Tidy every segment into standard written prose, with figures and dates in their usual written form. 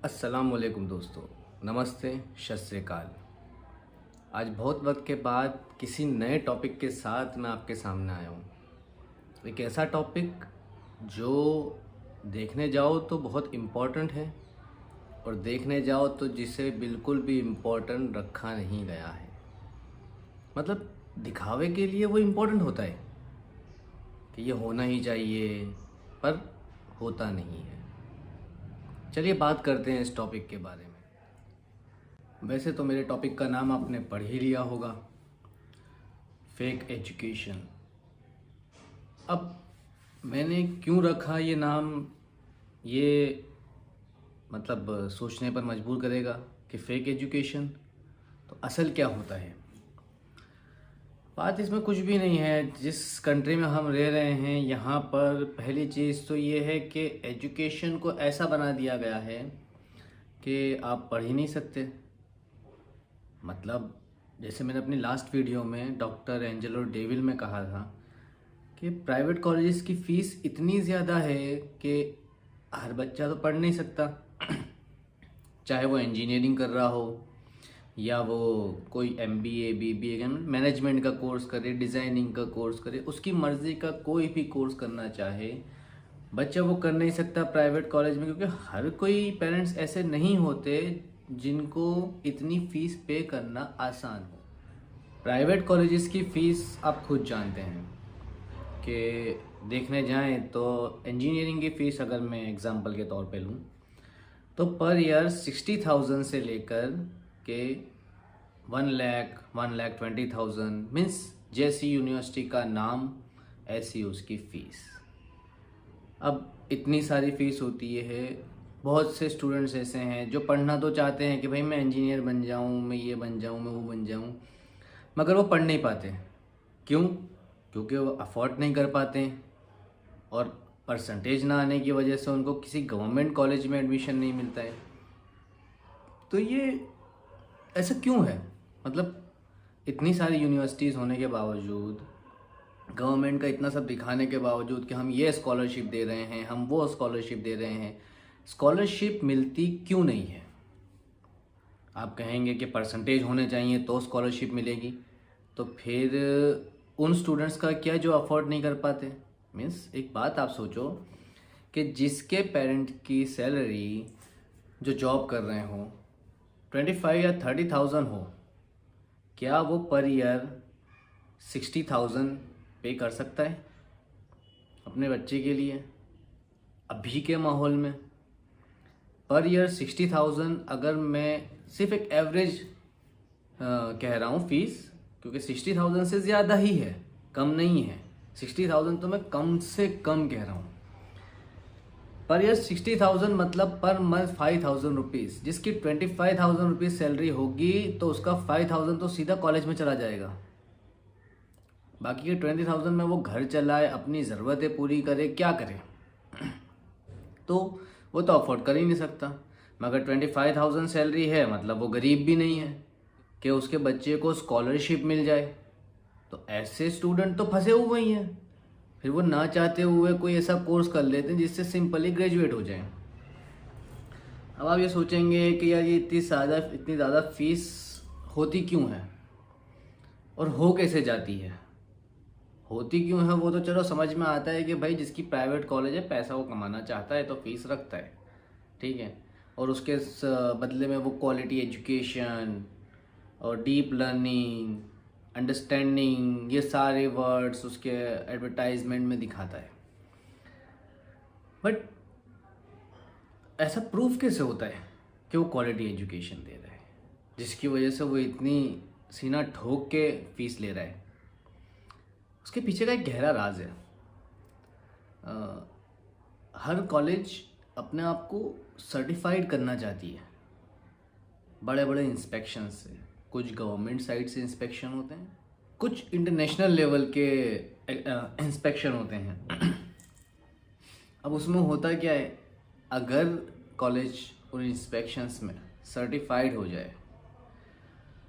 अस्सलाम वालेकुम दोस्तों, नमस्ते, सत श्री अकाल। आज बहुत वक्त के बाद किसी नए टॉपिक के साथ मैं आपके सामने आया हूँ। एक ऐसा टॉपिक जो देखने जाओ तो बहुत इम्पोर्टेंट है और देखने जाओ तो जिसे बिल्कुल भी इम्पोर्टेंट रखा नहीं गया है। मतलब दिखावे के लिए वो इम्पोर्टेंट होता है कि ये होना ही चाहिए, पर होता नहीं है। चलिए बात करते हैं इस टॉपिक के बारे में। वैसे तो मेरे टॉपिक का नाम आपने पढ़ ही लिया होगा, फेक एजुकेशन। अब मैंने क्यों रखा ये नाम, ये मतलब सोचने पर मजबूर करेगा कि फेक एजुकेशन तो असल क्या होता है। बात इसमें कुछ भी नहीं है। जिस कंट्री में हम रह रहे हैं यहाँ पर पहली चीज़ तो ये है कि एजुकेशन को ऐसा बना दिया गया है कि आप पढ़ ही नहीं सकते। मतलब जैसे मैंने अपनी लास्ट वीडियो में डॉक्टर एंजेलो डेविल में कहा था कि प्राइवेट कॉलेजेस की फ़ीस इतनी ज़्यादा है कि हर बच्चा तो पढ़ नहीं सकता। चाहे वो इंजीनियरिंग कर रहा हो या वो कोई MBA BBA मैनेजमेंट का कोर्स करे, डिज़ाइनिंग का कोर्स करे, उसकी मर्ज़ी का कोई भी कोर्स करना चाहे बच्चा वो कर नहीं सकता प्राइवेट कॉलेज में, क्योंकि हर कोई पेरेंट्स ऐसे नहीं होते जिनको इतनी फ़ीस पे करना आसान हो। प्राइवेट कॉलेजेस की फ़ीस आप खुद जानते हैं कि देखने जाएं तो इंजीनियरिंग की फ़ीस अगर मैं एग्ज़ाम्पल के तौर पे लूँ तो पर ईयर 60,000 से लेकर के 1 लाख 1,20,000 मीन्स जैसी यूनिवर्सिटी का नाम ऐसी उसकी फ़ीस। अब इतनी सारी फ़ीस होती है। बहुत से स्टूडेंट्स ऐसे हैं जो पढ़ना तो चाहते हैं कि भाई मैं इंजीनियर बन जाऊं, मैं ये बन जाऊं, मैं वो बन जाऊं, मगर वो पढ़ नहीं पाते। क्यों? क्योंकि वो अफोर्ड नहीं कर पाते हैं और परसेंटेज ना आने की वजह से उनको किसी गवर्नमेंट कॉलेज में एडमिशन नहीं मिलता है। तो ये ऐसा क्यों है? मतलब इतनी सारी यूनिवर्सिटीज़ होने के बावजूद, गवर्नमेंट का इतना सब दिखाने के बावजूद कि हम ये स्कॉलरशिप दे रहे हैं, हम वो स्कॉलरशिप दे रहे हैं, स्कॉलरशिप मिलती क्यों नहीं है? आप कहेंगे कि परसेंटेज होने चाहिए तो स्कॉलरशिप मिलेगी। तो फिर उन स्टूडेंट्स का क्या जो अफोर्ड नहीं कर पाते? मीन्स एक बात आप सोचो कि जिसके पेरेंट की सैलरी जो जॉब कर रहे हो 25 या 30,000 हो, क्या वो पर ईयर 60,000 पे कर सकता है अपने बच्चे के लिए? अभी के माहौल में पर ईयर 60,000, अगर मैं सिर्फ एक एवरेज कह रहा हूँ फीस, क्योंकि 60,000 से ज़्यादा ही है, कम नहीं है। 60,000 तो मैं कम से कम कह रहा हूँ। पर ईयर 60,000 मतलब पर मंथ 5,000 रुपीज़। जिसकी 25,000 रुपीज़ सैलरी होगी तो उसका 5,000 तो सीधा कॉलेज में चला जाएगा। बाकी के 20,000 में वो घर चलाए, अपनी ज़रूरतें पूरी करे, क्या करे? तो वो तो अफोर्ड कर ही नहीं सकता। मगर 25,000 सैलरी है मतलब वो गरीब भी नहीं है कि उसके बच्चे को स्कॉलरशिप मिल जाए। तो ऐसे स्टूडेंट तो फंसे हुए ही हैं। फिर वो ना चाहते हुए कोई ऐसा कोर्स कर लेते हैं जिससे सिंपली ग्रेजुएट हो जाए। अब आप ये सोचेंगे कि यार ये इतनी ज़्यादा फीस होती क्यों है और हो कैसे जाती है? होती क्यों है वो तो चलो समझ में आता है कि भाई जिसकी प्राइवेट कॉलेज है, पैसा वो कमाना चाहता है तो फीस रखता है, ठीक है। और उसके बदले में वो क्वालिटी एजुकेशन और डीप लर्निंग, अंडरस्टैंडिंग, ये सारे वर्ड्स उसके एडवर्टाइजमेंट में दिखाता है। बट ऐसा प्रूफ कैसे होता है कि वो क्वालिटी एजुकेशन दे रहा है जिसकी वजह से वो इतनी सीना ठोक के फीस ले रहा है? उसके पीछे का एक गहरा राज है। हर कॉलेज अपने आप को सर्टिफाइड करना चाहती है बड़े बड़े इंस्पेक्शन से। कुछ गवर्नमेंट साइड से इंस्पेक्शन होते हैं, कुछ इंटरनेशनल लेवल के इंस्पेक्शन होते हैं। अब उसमें होता क्या है, अगर कॉलेज उन इंस्पेक्शंस में सर्टिफाइड हो जाए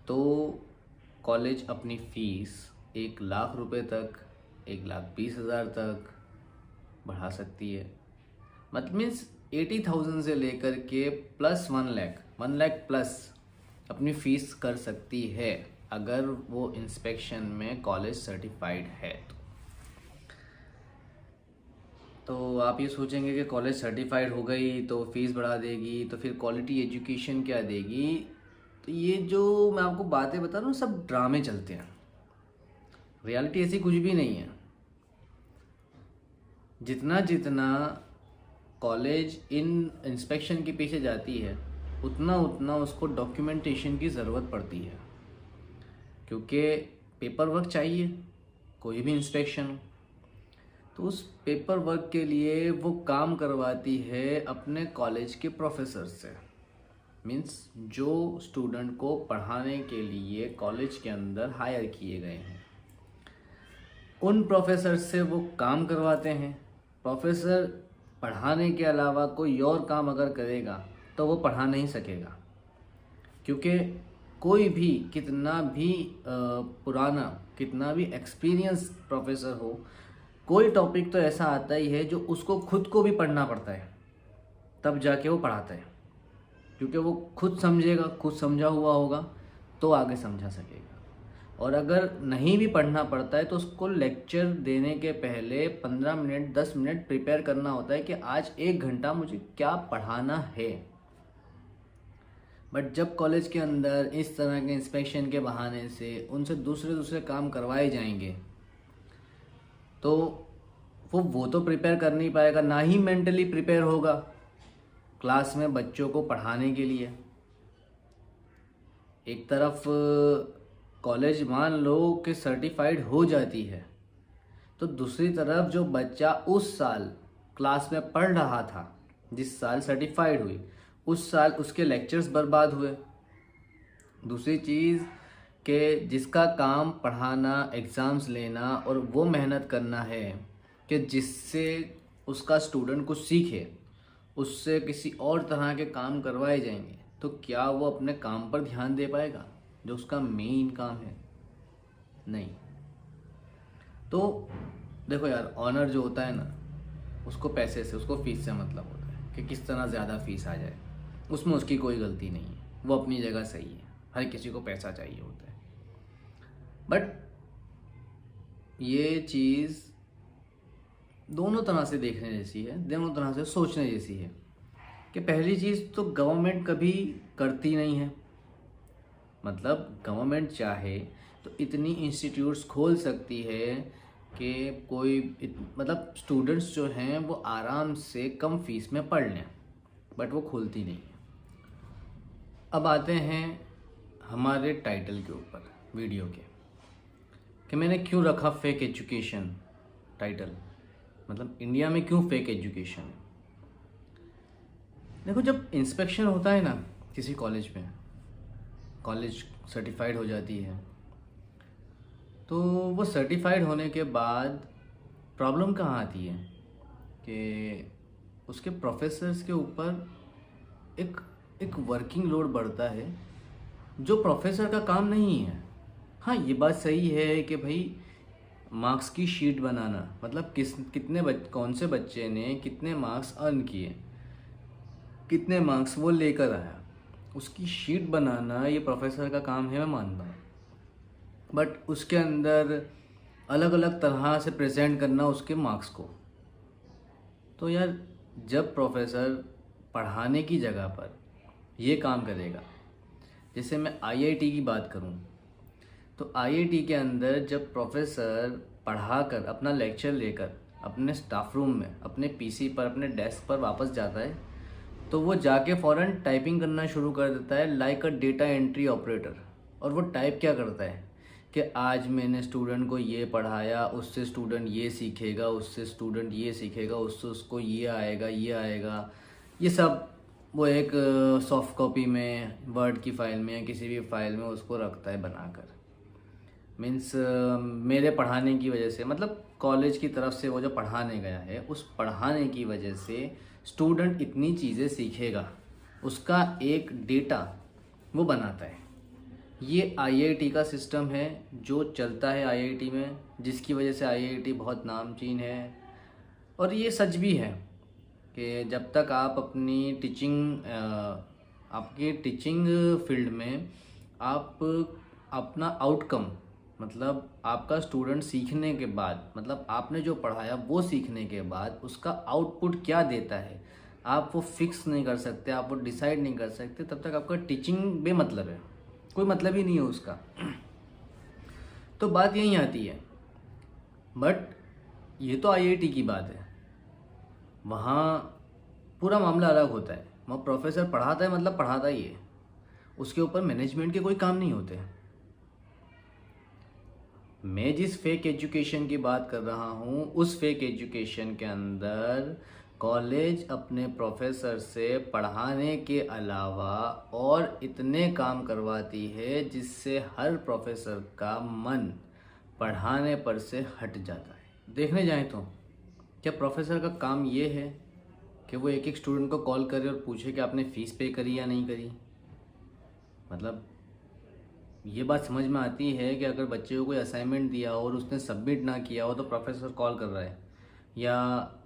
तो कॉलेज अपनी फ़ीस 1 लाख रुपए तक, 1,20,000 तक बढ़ा सकती है। मतलब मीन्स 80,000 से लेकर के प्लस 1 लाख प्लस अपनी फ़ीस कर सकती है अगर वो इंस्पेक्शन में कॉलेज सर्टिफाइड है। तो आप ये सोचेंगे कि कॉलेज सर्टिफाइड हो गई तो फीस बढ़ा देगी, तो फिर क्वालिटी एजुकेशन क्या देगी। तो ये जो मैं आपको बातें बता रहा हूँ सब ड्रामे चलते हैं, रियलिटी ऐसी कुछ भी नहीं है। जितना जितना कॉलेज इन इंस्पेक्शन के पीछे जाती है उतना उतना उसको डॉक्यूमेंटेशन की ज़रूरत पड़ती है, क्योंकि पेपर वर्क चाहिए कोई भी इंस्पेक्शन हो। तो उस पेपर वर्क के लिए वो काम करवाती है अपने कॉलेज के प्रोफेसर से, मीन्स जो स्टूडेंट को पढ़ाने के लिए कॉलेज के अंदर हायर किए गए हैं उन प्रोफेसर से वो काम करवाते हैं। प्रोफेसर पढ़ाने के अलावा कोई और काम अगर करेगा तो वो पढ़ा नहीं सकेगा, क्योंकि कोई भी कितना भी पुराना कितना भी एक्सपीरियंस प्रोफेसर हो, कोई टॉपिक तो ऐसा आता ही है जो उसको खुद को भी पढ़ना पड़ता है तब जाके वो पढ़ाता है, क्योंकि वो खुद समझेगा, खुद समझा हुआ होगा तो आगे समझा सकेगा। और अगर नहीं भी पढ़ना पड़ता है तो उसको लेक्चर देने के पहले 15 मिनट 10 मिनट प्रिपेयर करना होता है कि आज 1 घंटा मुझे क्या पढ़ाना है। बट जब कॉलेज के अंदर इस तरह के इंस्पेक्शन के बहाने से उनसे दूसरे काम करवाए जाएंगे तो वो तो प्रिपेयर कर नहीं पाएगा, ना ही मेंटली प्रिपेयर होगा क्लास में बच्चों को पढ़ाने के लिए। एक तरफ कॉलेज मान लो कि सर्टिफाइड हो जाती है, तो दूसरी तरफ जो बच्चा उस साल क्लास में पढ़ रहा था, जिस साल सर्टिफाइड हुई, उस साल उसके लेक्चर्स बर्बाद हुए। दूसरी चीज़ कि जिसका काम पढ़ाना, एग्ज़ाम्स लेना और वो मेहनत करना है कि जिससे उसका स्टूडेंट कुछ सीखे, उससे किसी और तरह के काम करवाए जाएंगे, तो क्या वो अपने काम पर ध्यान दे पाएगा जो उसका मेन काम है? नहीं। तो देखो यार, ऑनर जो होता है ना, उसको पैसे से, उसको फीस से मतलब होता है कि किस तरह ज़्यादा फीस आ जाए, उसमें उसकी कोई गलती नहीं है, वो अपनी जगह सही है। हर किसी को पैसा चाहिए होता है। बट ये चीज़ दोनों तरह से देखने जैसी है, दोनों तरह से सोचने जैसी है कि पहली चीज़ तो गवर्नमेंट कभी करती नहीं है। मतलब गवर्नमेंट चाहे तो इतनी इंस्टीट्यूट्स खोल सकती है कि कोई मतलब स्टूडेंट्स जो हैं वो आराम से कम फीस में पढ़ लें, बट वो खोलती नहीं है। अब आते हैं हमारे टाइटल के ऊपर वीडियो के, कि मैंने क्यों रखा फेक एजुकेशन टाइटल, मतलब इंडिया में क्यों फेक एजुकेशन। देखो, जब इंस्पेक्शन होता है ना किसी कॉलेज में, कॉलेज सर्टिफाइड हो जाती है, तो वो सर्टिफाइड होने के बाद प्रॉब्लम कहाँ आती है कि उसके प्रोफेसर्स के ऊपर एक वर्किंग लोड बढ़ता है जो प्रोफेसर का काम नहीं है। हाँ, ये बात सही है कि भाई मार्क्स की शीट बनाना, मतलब कौन से बच्चे ने कितने मार्क्स अर्न किए, कितने मार्क्स वो लेकर आया, उसकी शीट बनाना ये प्रोफेसर का काम है, मैं मानता हूँ। बट उसके अंदर अलग अलग तरह से प्रेजेंट करना उसके मार्क्स को, तो यार जब प्रोफेसर पढ़ाने की जगह पर ये काम करेगा, जैसे मैं आईआईटी की बात करूँ तो आईआईटी के अंदर जब प्रोफेसर पढ़ाकर अपना लेक्चर लेकर अपने स्टाफ रूम में, अपने पीसी पर, अपने डेस्क पर वापस जाता है, तो वो जाके फ़ौरन टाइपिंग करना शुरू कर देता है like a data entry operator. और वो टाइप क्या करता है कि आज मैंने स्टूडेंट को ये पढ़ाया, उससे स्टूडेंट ये सीखेगा, उससे स्टूडेंट ये सीखेगा, उससे उसको ये आएगा, ये सब वो एक सॉफ्ट कॉपी में, वर्ड की फ़ाइल में या किसी भी फाइल में उसको रखता है बनाकर। मीन्स मेरे पढ़ाने की वजह से, मतलब कॉलेज की तरफ से वो जो पढ़ाने गया है, उस पढ़ाने की वजह से स्टूडेंट इतनी चीज़ें सीखेगा, उसका एक डेटा वो बनाता है। ये आईआईटी का सिस्टम है जो चलता है आईआईटी में, जिसकी वजह से आईआईटी बहुत नामचीन है। और ये सच भी है कि जब तक आप अपनी आपकी टीचिंग फील्ड में आप अपना आउटकम, मतलब आपका स्टूडेंट सीखने के बाद, मतलब आपने जो पढ़ाया वो सीखने के बाद उसका आउटपुट क्या देता है, आप वो फिक्स नहीं कर सकते, आप वो डिसाइड नहीं कर सकते, तब तक आपका टीचिंग बेमतलब है, कोई मतलब ही नहीं है उसका। तो बात यहीं आती है। बट ये तो आईआईटी की बात है, वहाँ पूरा मामला अलग होता है। वहाँ प्रोफेसर पढ़ाता है मतलब पढ़ाता ही है, उसके ऊपर मैनेजमेंट के कोई काम नहीं होते। मैं जिस फेक एजुकेशन की बात कर रहा हूँ, उस फेक एजुकेशन के अंदर कॉलेज अपने प्रोफेसर से पढ़ाने के अलावा और इतने काम करवाती है जिससे हर प्रोफेसर का मन पढ़ाने पर से हट जाता है। देखने जाएं तो क्या प्रोफेसर का काम ये है कि वो एक एक स्टूडेंट को कॉल करे और पूछे कि आपने फ़ीस पे करी या नहीं करी? मतलब ये बात समझ में आती है कि अगर बच्चे को कोई असाइनमेंट दिया हो और उसने सबमिट ना किया हो तो प्रोफेसर कॉल कर रहा है, या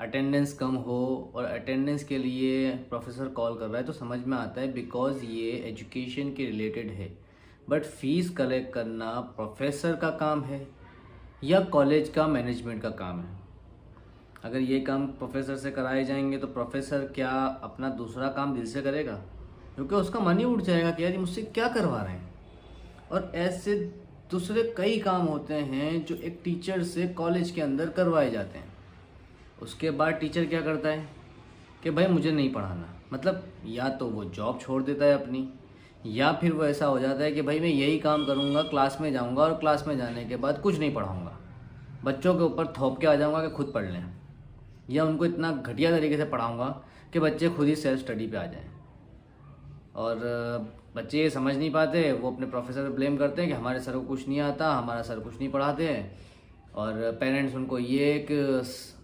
अटेंडेंस कम हो और अटेंडेंस के लिए प्रोफेसर कॉल कर रहा है, तो समझ में आता है बिकॉज़ ये एजुकेशन के रिलेटेड है। बट फीस कलेक्ट करना प्रोफेसर का काम है या कॉलेज का मैनेजमेंट का काम है? अगर ये काम प्रोफेसर से कराए जाएंगे तो प्रोफेसर क्या अपना दूसरा काम दिल से करेगा? क्योंकि उसका मन ही उठ जाएगा कि यार ये मुझसे क्या करवा रहे हैं। और ऐसे दूसरे कई काम होते हैं जो एक टीचर से कॉलेज के अंदर करवाए जाते हैं। उसके बाद टीचर क्या करता है कि भाई मुझे नहीं पढ़ाना, मतलब या तो वो जॉब छोड़ देता है अपनी, या फिर वो ऐसा हो जाता है कि भाई मैं यही काम करूँगा, क्लास में जाऊँगा और क्लास में जाने के बाद कुछ नहीं पढ़ाऊँगा, बच्चों के ऊपर थोप के आ जाऊँगा कि खुद पढ़ लें, या उनको इतना घटिया तरीके से पढ़ाऊँगा कि बच्चे खुद ही सेल्फ स्टडी पे आ जाएं। और बच्चे ये समझ नहीं पाते, वो अपने प्रोफेसर पे ब्लेम करते हैं कि हमारे सर को कुछ नहीं आता, हमारा सर कुछ नहीं पढ़ाते हैं। और पेरेंट्स उनको ये एक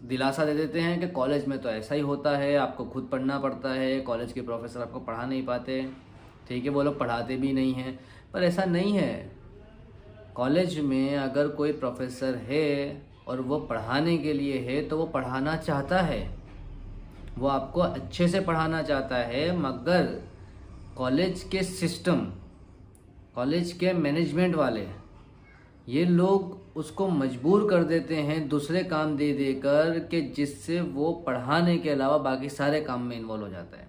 दिलासा दे देते हैं कि कॉलेज में तो ऐसा ही होता है, आपको खुद पढ़ना पड़ता है, कॉलेज के प्रोफेसर आपको पढ़ा नहीं पाते। ठीक है, वो लोग पढ़ाते भी नहीं हैं, पर ऐसा नहीं है। कॉलेज में अगर कोई प्रोफेसर है और वो पढ़ाने के लिए है तो वो पढ़ाना चाहता है, वो आपको अच्छे से पढ़ाना चाहता है, मगर कॉलेज के सिस्टम, कॉलेज के मैनेजमेंट वाले, ये लोग उसको मजबूर कर देते हैं दूसरे काम दे देकर कि जिससे वो पढ़ाने के अलावा बाकी सारे काम में इन्वॉल्व हो जाता है।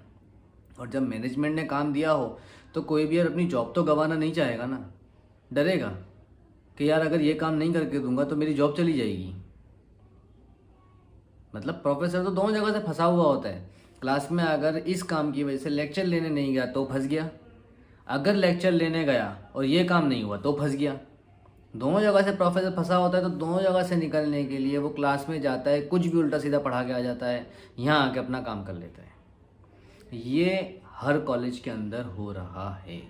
और जब मैनेजमेंट ने काम दिया हो तो कोई भी यार अपनी जॉब तो गंवाना नहीं चाहेगा ना, डरेगा कि यार अगर ये काम नहीं करके दूंगा तो मेरी जॉब चली जाएगी। मतलब प्रोफेसर तो दोनों जगह से फंसा हुआ होता है। क्लास में अगर इस काम की वजह से लेक्चर लेने नहीं गया तो फंस गया, अगर लेक्चर लेने गया और ये काम नहीं हुआ तो फंस गया। दोनों जगह से प्रोफेसर फंसा होता है, तो दोनों जगह से निकलने के लिए वो क्लास में जाता है, कुछ भी उल्टा सीधा पढ़ा के आ जाता है, यहाँ आके अपना काम कर लेता है। ये हर कॉलेज के अंदर हो रहा है।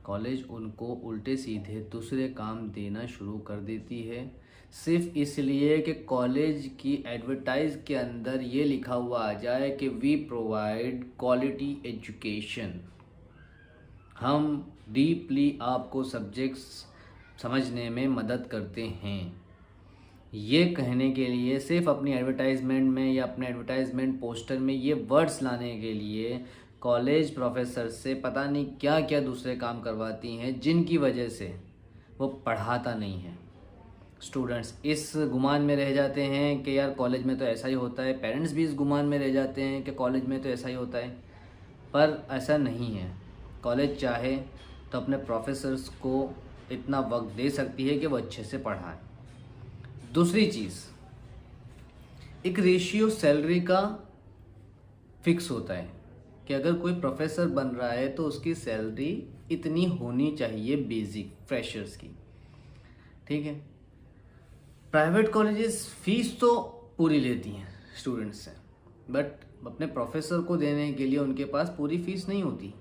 कॉलेज उनको उल्टे सीधे दूसरे काम देना शुरू कर देती है, सिर्फ इसलिए कि कॉलेज की एडवर्टाइज के अंदर ये लिखा हुआ आ जाए कि वी प्रोवाइड क्वालिटी एजुकेशन, हम डीपली आपको सब्जेक्ट्स समझने में मदद करते हैं। ये कहने के लिए सिर्फ अपनी एडवर्टाइजमेंट में या अपने एडवर्टाइजमेंट पोस्टर में ये वर्ड्स लाने के लिए कॉलेज प्रोफेसर से पता नहीं क्या क्या दूसरे काम करवाती हैं, जिनकी वजह से वो पढ़ाता नहीं है। स्टूडेंट्स इस गुमान में रह जाते हैं कि यार कॉलेज में तो ऐसा ही होता है, पेरेंट्स भी इस गुमान में रह जाते हैं कि कॉलेज में तो ऐसा ही होता है, पर ऐसा नहीं है। कॉलेज चाहे तो अपने प्रोफेसर्स को इतना वक्त दे सकती है कि वो अच्छे से पढ़ाएं। दूसरी चीज़, एक रेशियो सैलरी का फिक्स होता है कि अगर कोई प्रोफेसर बन रहा है तो उसकी सैलरी इतनी होनी चाहिए, बेसिक फ्रेशर्स की। ठीक है, प्राइवेट कॉलेजेस फीस तो पूरी लेती हैं स्टूडेंट्स से, बट अपने प्रोफेसर को देने के लिए उनके पास पूरी फीस नहीं होती।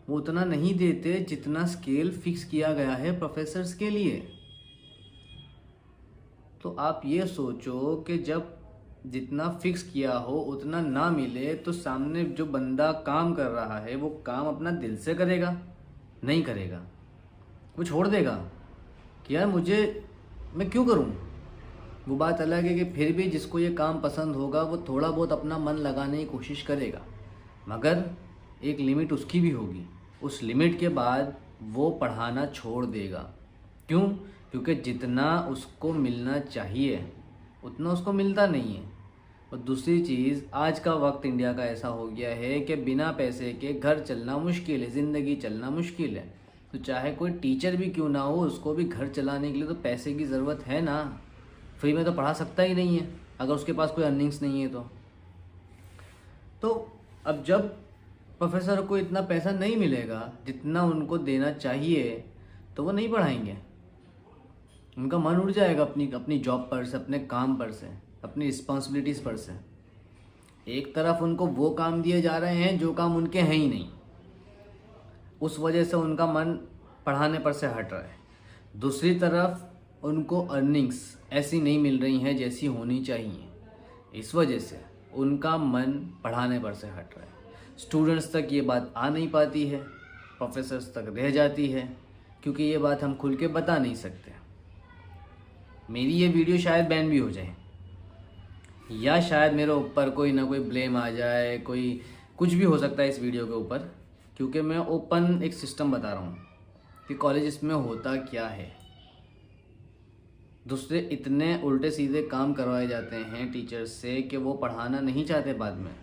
वो उतना नहीं देते जितना स्केल फिक्स किया गया है प्रोफेसर्स के लिए। तो आप ये सोचो कि जब जितना फिक्स किया हो उतना ना मिले तो सामने जो बंदा काम कर रहा है वो काम अपना दिल से करेगा? नहीं करेगा, वो छोड़ देगा कि यार मैं क्यों करूं, वो बात अलग है कि फिर भी जिसको ये काम पसंद होगा वो थोड़ा बहुत अपना मन लगाने की कोशिश करेगा, मगर एक लिमिट उसकी भी होगी। उस लिमिट के बाद वो पढ़ाना छोड़ देगा। क्यों? क्योंकि जितना उसको मिलना चाहिए उतना उसको मिलता नहीं है। और दूसरी चीज़, आज का वक्त इंडिया का ऐसा हो गया है कि बिना पैसे के घर चलना मुश्किल है, ज़िंदगी चलना मुश्किल है। तो चाहे कोई टीचर भी क्यों ना हो, उसको भी घर चलाने के लिए तो पैसे की ज़रूरत है ना। फ्री में तो पढ़ा सकता ही नहीं है अगर उसके पास कोई अर्निंग्स नहीं है तो अब जब प्रोफेसर को इतना पैसा नहीं मिलेगा जितना उनको देना चाहिए, तो वो नहीं पढ़ाएंगे। उनका मन उड़ जाएगा अपनी जॉब पर से, अपने काम पर से, अपनी रिस्पॉन्सिबिलिटीज़ पर से। एक तरफ उनको वो काम दिए जा रहे हैं जो काम उनके हैं ही नहीं, उस वजह से उनका मन पढ़ाने पर से हट रहा है। दूसरी तरफ उनको अर्निंग्स ऐसी नहीं मिल रही हैं जैसी होनी चाहिए, इस वजह से उनका मन पढ़ाने पर से हट रहा है। स्टूडेंट्स तक ये बात आ नहीं पाती है, प्रोफेसर्स तक रह जाती है, क्योंकि ये बात हम खुल के बता नहीं सकते। मेरी ये वीडियो शायद बैन भी हो जाए, या शायद मेरे ऊपर कोई ना कोई ब्लेम आ जाए, कोई कुछ भी हो सकता है इस वीडियो के ऊपर, क्योंकि मैं ओपन एक सिस्टम बता रहा हूँ कि कॉलेज में होता क्या है। दूसरे इतने उल्टे सीधे काम करवाए जाते हैं टीचर्स से कि वो पढ़ाना नहीं चाहते। बाद में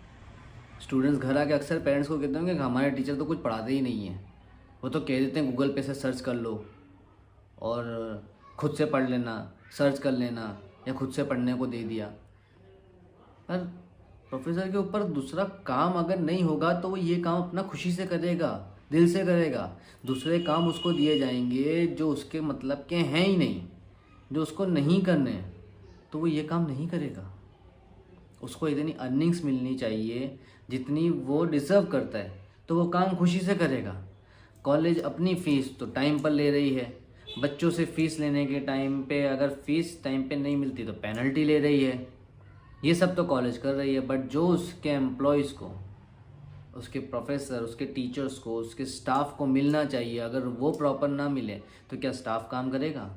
स्टूडेंट्स घर आके अक्सर पेरेंट्स को कहते हैं कि हमारे टीचर तो कुछ पढ़ाते ही नहीं हैं। वो तो कह देते हैं गूगल पे से सर्च कर लो और खुद से पढ़ लेना, सर्च कर लेना, या खुद से पढ़ने को दे दिया। पर प्रोफेसर के ऊपर दूसरा काम अगर नहीं होगा तो वो ये काम अपना खुशी से करेगा, दिल से करेगा। दूसरे काम उसको दिए जाएंगे जो उसके मतलब के हैं ही नहीं, जो उसको नहीं करने, तो वो ये काम नहीं करेगा। उसको इतनी अर्निंग्स मिलनी चाहिए जितनी वो डिज़र्व करता है, तो वो काम खुशी से करेगा। कॉलेज अपनी फ़ीस तो टाइम पर ले रही है, बच्चों से फ़ीस लेने के टाइम पे अगर फ़ीस टाइम पे नहीं मिलती तो पेनल्टी ले रही है। ये सब तो कॉलेज कर रही है, बट जो उसके एम्प्लॉयज़ को, उसके प्रोफेसर, उसके टीचर्स को, उसके स्टाफ को मिलना चाहिए, अगर वो प्रॉपर ना मिले तो क्या स्टाफ काम करेगा?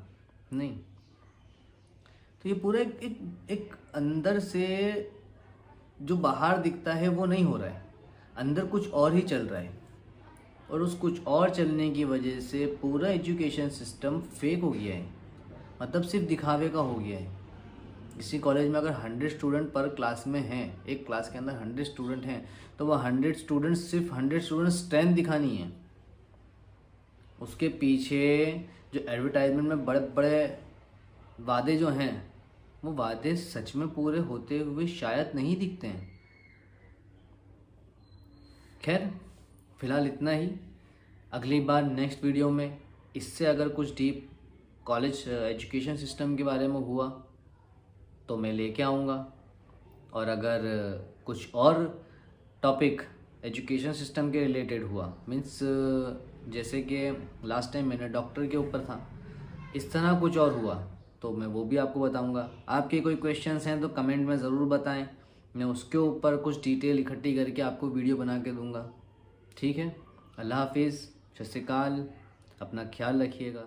नहीं। तो ये पूरा एक अंदर से जो बाहर दिखता है वो नहीं हो रहा है, अंदर कुछ और ही चल रहा है। और उस कुछ और चलने की वजह से पूरा एजुकेशन सिस्टम फेक हो गया है, मतलब सिर्फ दिखावे का हो गया है। किसी कॉलेज में अगर 100 स्टूडेंट पर क्लास में हैं, एक क्लास के अंदर 100 स्टूडेंट हैं, तो वह 100 स्टूडेंट सिर्फ 100 स्टूडेंट स्ट्रेंथ दिखानी है। उसके पीछे जो एडवर्टाइजमेंट में बड़े बड़े वादे जो हैं, वो वादे सच में पूरे होते हुए शायद नहीं दिखते हैं। खैर, फिलहाल इतना ही। अगली बार नेक्स्ट वीडियो में इससे अगर कुछ डीप कॉलेज एजुकेशन सिस्टम के बारे में हुआ तो मैं लेके आऊँगा। और अगर कुछ और टॉपिक एजुकेशन सिस्टम के रिलेटेड हुआ, मीन्स जैसे कि लास्ट टाइम मैंने डॉक्टर के ऊपर था, इस तरह कुछ और हुआ तो मैं वो भी आपको बताऊंगा। आपके कोई क्वेश्चंस हैं तो कमेंट में ज़रूर बताएं, मैं उसके ऊपर कुछ डिटेल इकट्ठी करके आपको वीडियो बना के दूंगा। ठीक है, अल्लाह हाफिज़, सत श्री अकाल, अपना ख्याल रखिएगा।